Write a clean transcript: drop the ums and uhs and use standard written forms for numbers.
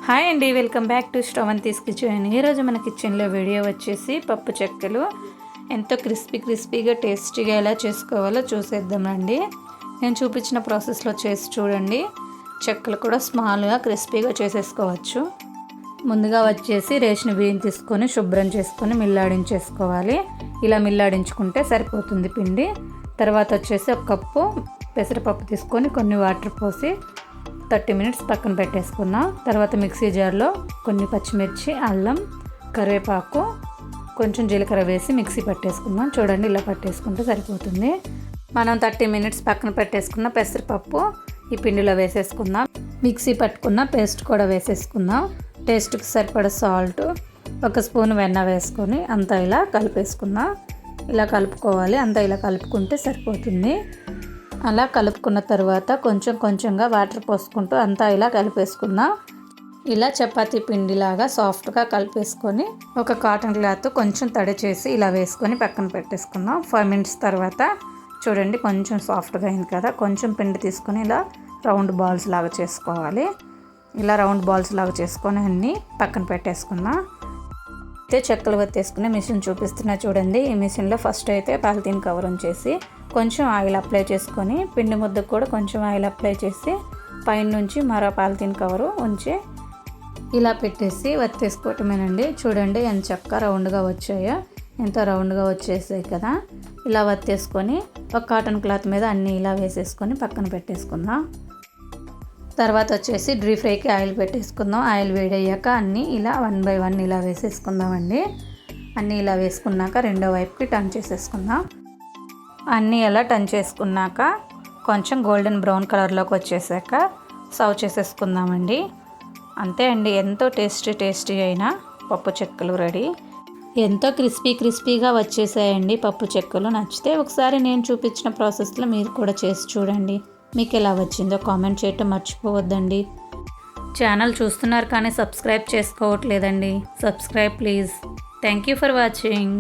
Hi అండి, welcome back to Sravanthi's kitchen. ఈరోజు మన కిచెన్లో వీడియో వచ్చేసి పప్పు చెక్కలు ఎంతో క్రిస్పీగా టేస్టీగా ఎలా చేసుకోవాలో చూసేద్దామండి. నేను చూపించిన ప్రాసెస్లో చేసి చూడండి. చెక్కలు కూడా స్మాల్గా క్రిస్పీగా చేసేసుకోవచ్చు. ముందుగా వచ్చేసి రేషన్ బియ్యం తీసుకొని శుభ్రం చేసుకొని మిల్లాడించేసుకోవాలి. ఇలా మిల్లాడించుకుంటే సరిపోతుంది పిండి. తర్వాత వచ్చేసి ఒక కప్పు పెసరపప్పు తీసుకొని కొన్ని వాటర్ పోసి 30 మినిట్స్ పక్కన పెట్టేసుకున్నాం. తర్వాత మిక్సీ జార్లో కొన్ని పచ్చిమిర్చి, అల్లం, కరివేపాకు, కొంచెం జీలకర్ర వేసి మిక్సీ పట్టేసుకున్నాం. చూడండి, ఇలా పట్టేసుకుంటే సరిపోతుంది. మనం 30 మినిట్స్ పక్కన పెట్టేసుకున్న పెసరపప్పు ఈ పిండిలో వేసేసుకుందాం. మిక్సీ పట్టుకున్న పేస్ట్ కూడా వేసేసుకుందాం. టేస్ట్కి సరిపడా సాల్ట్, 1 స్పూన్ వెన్న వేసుకొని అంతా ఇలా కలిపేసుకుందాం. ఇలా కలుపుకోవాలి. అంతా ఇలా కలుపుకుంటే సరిపోతుంది. అలా కలుపుకున్న తర్వాత కొంచెంగా వాటర్ పోసుకుంటూ అంతా ఇలా కలిపేసుకుందాం. ఇలా చపాతీ పిండిలాగా సాఫ్ట్గా కలిపేసుకొని ఒక కాటన్ క్లాత్ కొంచెం తడి చేసి ఇలా వేసుకొని పక్కన పెట్టేసుకుందాం. 5 మినిట్స్ తర్వాత చూడండి, కొంచెం సాఫ్ట్గా అయింది కదా. కొంచెం పిండి తీసుకొని ఇలా రౌండ్ బాల్స్ లాగా చేసుకోవాలి. ఇలా రౌండ్ బాల్స్ లాగా చేసుకొని అన్నీ పక్కన పెట్టేసుకుందాం. అయితే చెక్కలు వత్తేసుకునే మిషన్ చూపిస్తున్నా చూడండి. ఈ మిషన్లో ఫస్ట్ అయితే పాలిథీన్ కవర్ ఉంచేసి కొంచెం ఆయిల్ అప్లై చేసుకొని పిండి ముద్దకు కూడా కొంచెం ఆయిల్ అప్లై చేసి పైన నుంచి మరో పాలిథీన్ కవరు ఉంచి ఇలా పెట్టేసి వత్తేసుకోవటమేనండి. చూడండి ఎంత చక్కగా రౌండ్గా వచ్చాయో, ఎంత రౌండ్గా వచ్చేసాయి కదా. ఇలా వత్తేసుకొని ఒక కాటన్ క్లాత్ మీద అన్నీ ఇలా వేసేసుకొని పక్కన పెట్టేసుకుందాం. తర్వాత వచ్చేసి డ్రీ ఫ్రైకి ఆయిల్ పెట్టేసుకుందాం. ఆయిల్ వేడయ్యాక అన్నీ ఇలా 1 by 1 ఇలా వేసేసుకుందామండి. అన్నీ ఇలా వేసుకున్నాక రెండో వైపుకి టర్న్ చేసేసుకుందాం. అన్నీ అలా టర్న్ చేసుకున్నాక కొంచెం గోల్డెన్ బ్రౌన్ కలర్లోకి వచ్చేసాక సర్వ్ చేసేసుకుందామండి. అంతే అండి, ఎంతో టేస్టీ అయిన పప్పు చెక్కలు రెడీ. ఎంతో క్రిస్పీగా వచ్చేసాయండి పప్పు చెక్కలు. నచ్చితే ఒకసారి నేను చూపించిన ప్రాసెస్లో మీరు కూడా చేసి చూడండి. మీకు ఎలా వచ్చిందో కామెంట్ చేయటం మర్చిపోవద్దండి. ఛానల్ చూస్తున్నారు కానీ సబ్స్క్రైబ్ చేసుకోవట్లేదండి. Subscribe please. Thank you for watching.